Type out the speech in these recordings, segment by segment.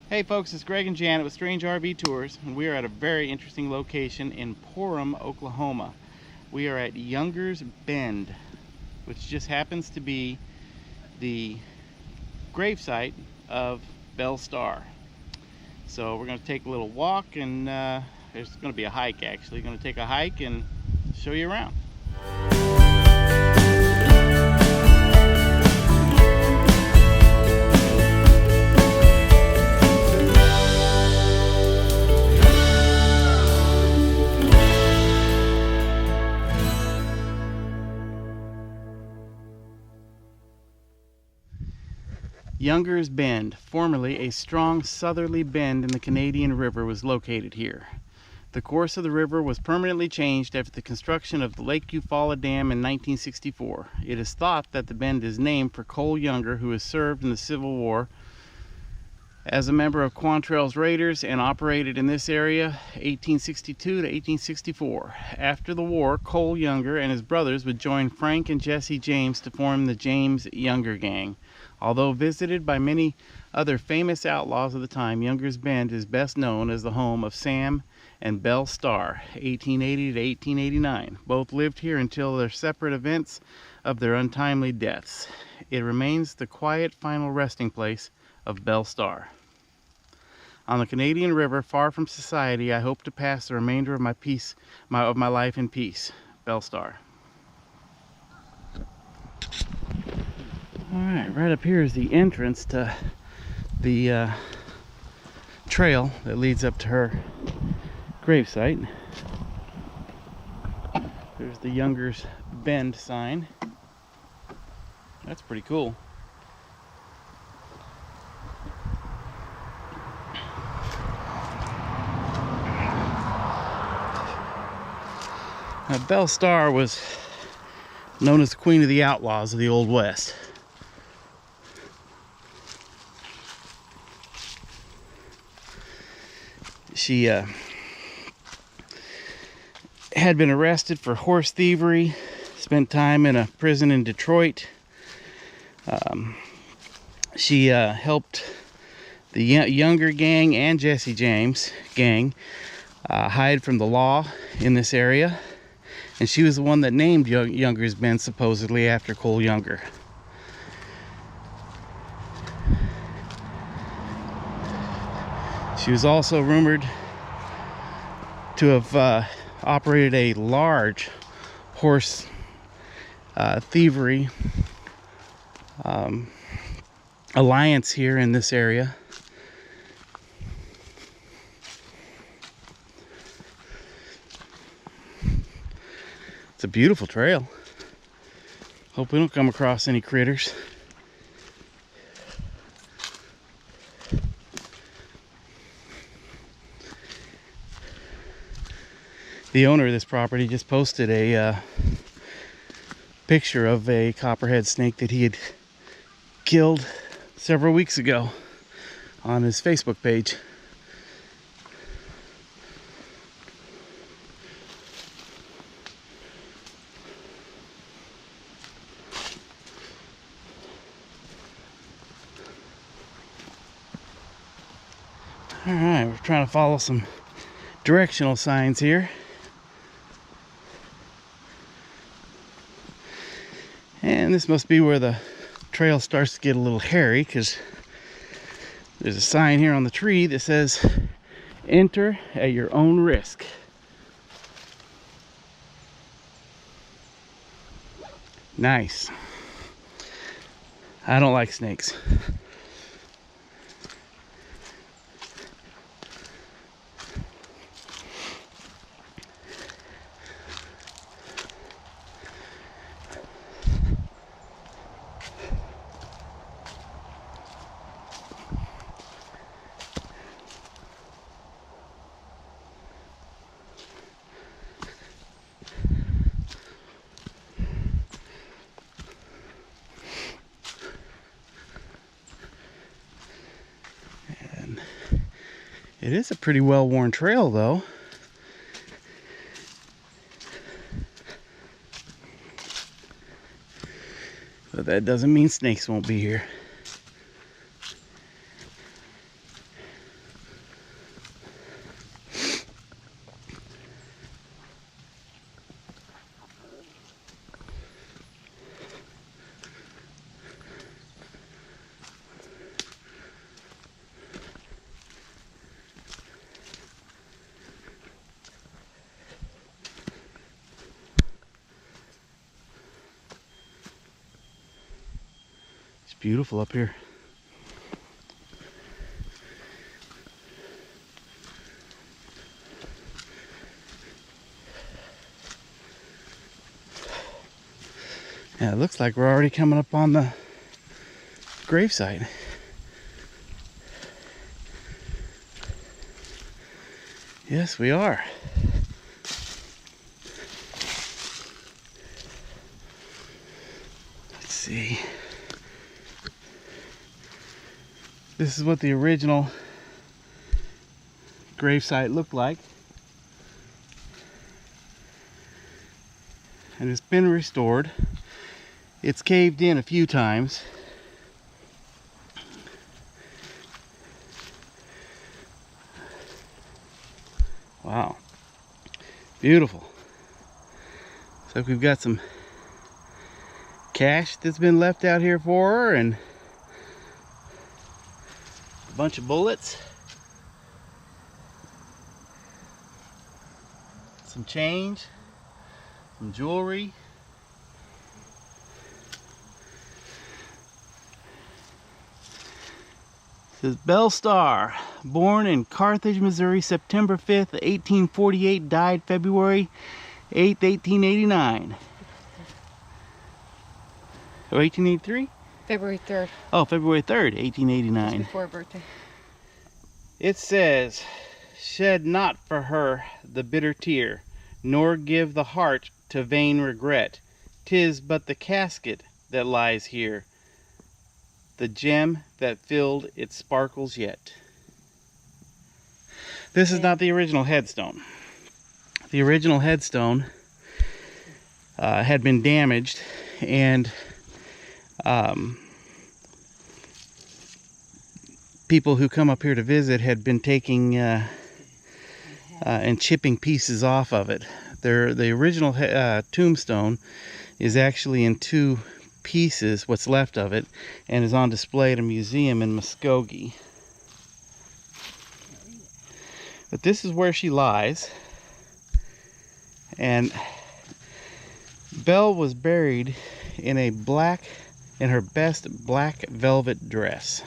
Hey folks, it's Greg and Janet with Strange RV Tours, and we are at a very interesting location in Porum, Oklahoma. We are at Younger's Bend, which just happens to be the gravesite of Belle Starr. So we're going to take a little walk, and there's going to be a hike actually. Going to take a hike and show you around. Younger's Bend, formerly a strong southerly bend in the Canadian River, was located here. The course of the river was permanently changed after the construction of the Lake Eufaula Dam in 1964. It is thought that the bend is named for Cole Younger, who has served in the Civil War as a member of Quantrell's Raiders and operated in this area 1862 to 1864. After the war, Cole Younger and his brothers would join Frank and Jesse James to form the James Younger Gang. Although visited by many other famous outlaws of the time, Younger's Bend is best known as the home of Sam and Belle Starr, 1880 to 1889. Both lived here until their separate events of their untimely deaths. It remains the quiet final resting place of Belle Starr. On the Canadian River, far from society, I hope to pass the remainder of my life in peace. Belle Starr. Alright, right up here is the entrance to the trail that leads up to her gravesite. There's the Younger's Bend sign. That's pretty cool. Now, Belle Starr was known as the Queen of the Outlaws of the Old West. She had been arrested for horse thievery, spent time in a prison in Detroit. She helped the Younger Gang and Jesse James Gang hide from the law in this area. And she was the one that named Younger's Bend supposedly after Cole Younger. She was also rumored to have operated a large horse thievery alliance here in this area. It's a beautiful trail. Hope we don't come across any critters. The owner of this property just posted a picture of a copperhead snake that he had killed several weeks ago on his Facebook page. All right, we're trying to follow some directional signs here. And this must be where the trail starts to get a little hairy, because there's a sign here on the tree that says, "Enter at your own risk." Nice. I don't like snakes. It is a pretty well-worn trail, though. But that doesn't mean snakes won't be here. beautiful up here. Yeah, it looks like we're already coming up on the gravesite. Yes, we are. Let's see. This is what the original gravesite looked like. And it's been restored. It's caved in a few times. Wow. Beautiful. So we've got some cash that's been left out here for her, and a bunch of bullets, some change, some jewelry. It says Belle Starr, born in Carthage, Missouri, September 5th, 1848, died February 8th, 1889. Or 1883? February 3rd. Oh, February 3rd, 1889. Just before her birthday. It says, shed not for her the bitter tear, nor give the heart to vain regret. 'Tis but the casket that lies here, the gem that filled its sparkles yet. This is not the original headstone. The original headstone had been damaged, and people who come up here to visit had been taking and chipping pieces off of it. The original tombstone is actually in two pieces, what's left of it, and is on display at a museum in Muskogee. But this is where she lies, and Belle was buried in her best black velvet dress.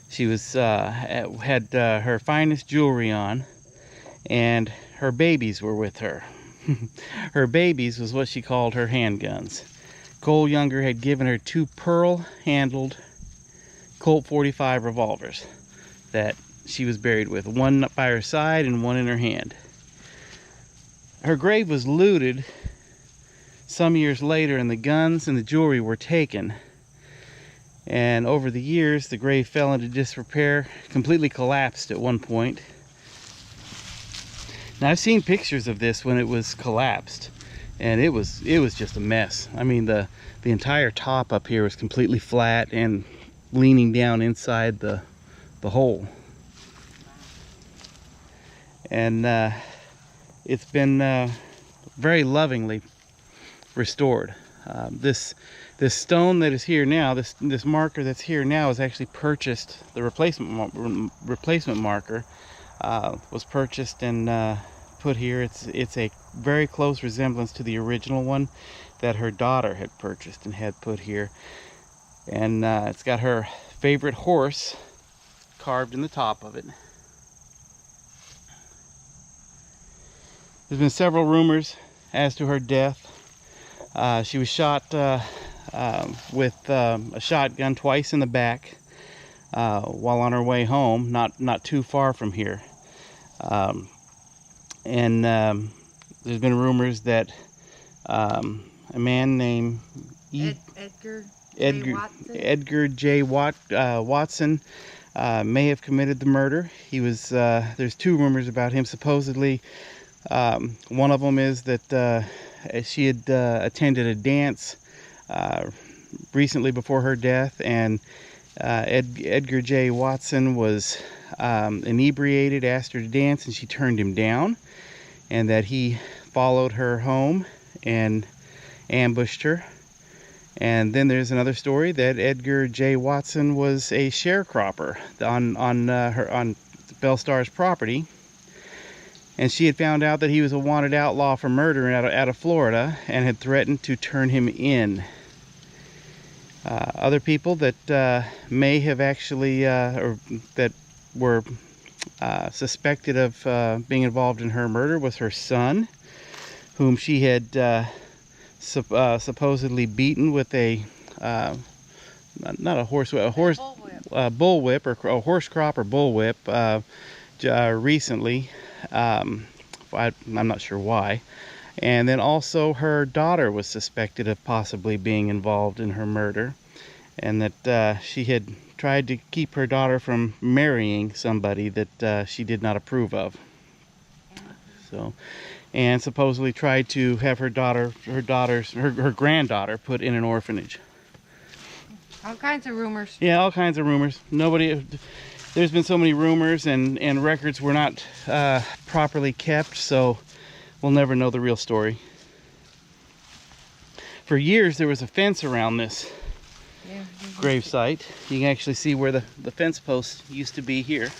She was had her finest jewelry on, and her babies were with her. Her babies was what she called her handguns. Cole Younger had given her two pearl-handled Colt 45 revolvers that she was buried with, one by her side and one in her hand. Her grave was looted some years later, and the guns and the jewelry were taken. And over the years, the grave fell into disrepair, completely collapsed at one point. Now, I've seen pictures of this when it was collapsed, and it was just a mess. I mean, the entire top up here was completely flat and leaning down inside the hole. And it's been very lovingly restored. This stone that is here now, this marker that's here now, is actually purchased. The replacement marker was purchased and put here. It's a very close resemblance to the original one that her daughter had purchased and had put here. And it's got her favorite horse carved in the top of it. There's been several rumors as to her death. She was shot with a shotgun twice in the back while on her way home, not too far from here. And there's been rumors that a man named Edgar J. Watson may have committed the murder. He was. There's two rumors about him. Supposedly, one of them is that she had attended a dance recently before her death, and Edgar J. Watson was inebriated, asked her to dance, and she turned him down, and that he followed her home and ambushed her. And then there's another story that Edgar J. Watson was a sharecropper on Belle Starr's property, and she had found out that he was a wanted outlaw for murder out of Florida, and had threatened to turn him in. Other people that may have actually, or that were suspected of being involved in her murder was her son, whom she had supposedly beaten with a not a horse, a horse bullwhip, or a horse crop or bullwhip recently. I'm not sure why. And then also her daughter was suspected of possibly being involved in her murder, and that she had tried to keep her daughter from marrying somebody that she did not approve of. So, and supposedly tried to have her granddaughter put in an orphanage. All kinds of rumors. Yeah, all kinds of rumors. There's been so many rumors, and records were not properly kept, so we'll never know the real story. For years there was a fence around this gravesite. You can actually see where the fence post used to be here.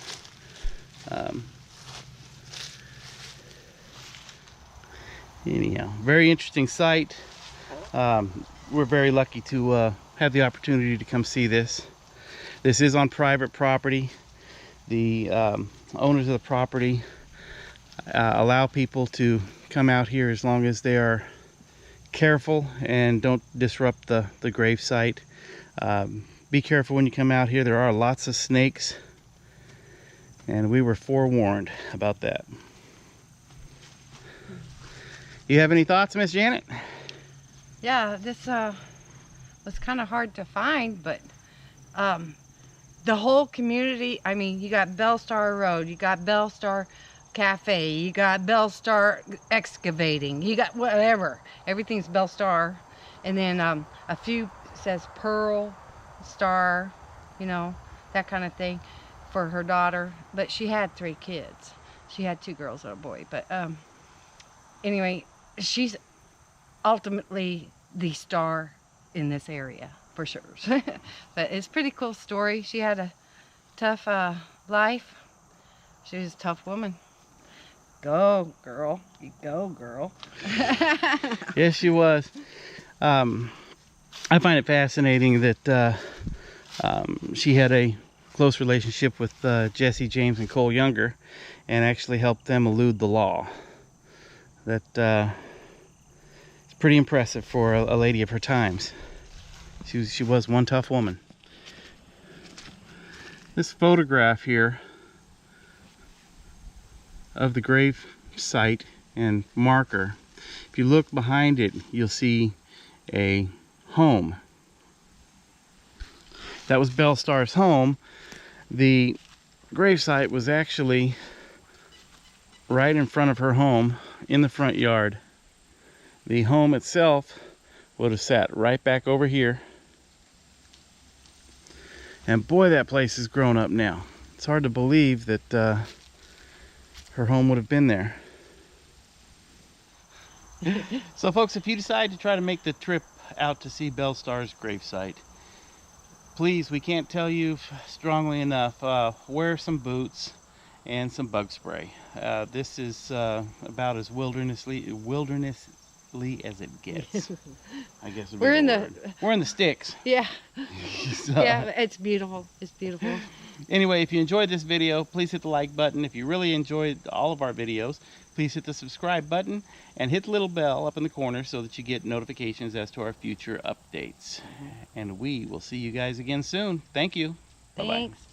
Anyhow, very interesting site. We're very lucky to have the opportunity to come see this. This is on private property. The owners of the property allow people to come out here as long as they are careful and don't disrupt the gravesite. Be careful when you come out here. There are lots of snakes, and we were forewarned about that. You have any thoughts, Miss Janet? Yeah, this was kind of hard to find, but the whole community, I mean, you got Belle Starr Road, you got Belle Starr Cafe, you got Belle Starr Excavating, you got whatever. Everything's Belle Starr. And then a few says Pearl Star, you know, that kind of thing for her daughter. But she had 3 kids. She had 2 girls and a boy. But anyway, she's ultimately the star in this area for sure. But it's a pretty cool story. She had a tough life. She was a tough woman. Go girl, you go girl. Yes, she was. I find it fascinating that she had a close relationship with Jesse James and Cole Younger, and actually helped them elude the law. That it's pretty impressive for a lady of her times. She was one tough woman. This photograph here of the grave site and marker, if you look behind it, you'll see a home. That was Belle Starr's home. The gravesite was actually right in front of her home in the front yard. The home itself would have sat right back over here. And boy, that place is grown up now. It's hard to believe that her home would have been there. So folks, if you decide to try to make the trip out to see Belle Starr's gravesite, please, we can't tell you strongly enough, wear some boots and some bug spray. This is about as wildernessly as it gets. I guess we're in the sticks. Yeah. So, yeah, it's beautiful. It's beautiful. Anyway, if you enjoyed this video, please hit the like button. If you really enjoyed all of our videos, please hit the subscribe button and hit the little bell up in the corner so that you get notifications as to our future updates. And we will see you guys again soon. Thank you. Thanks. Bye-bye.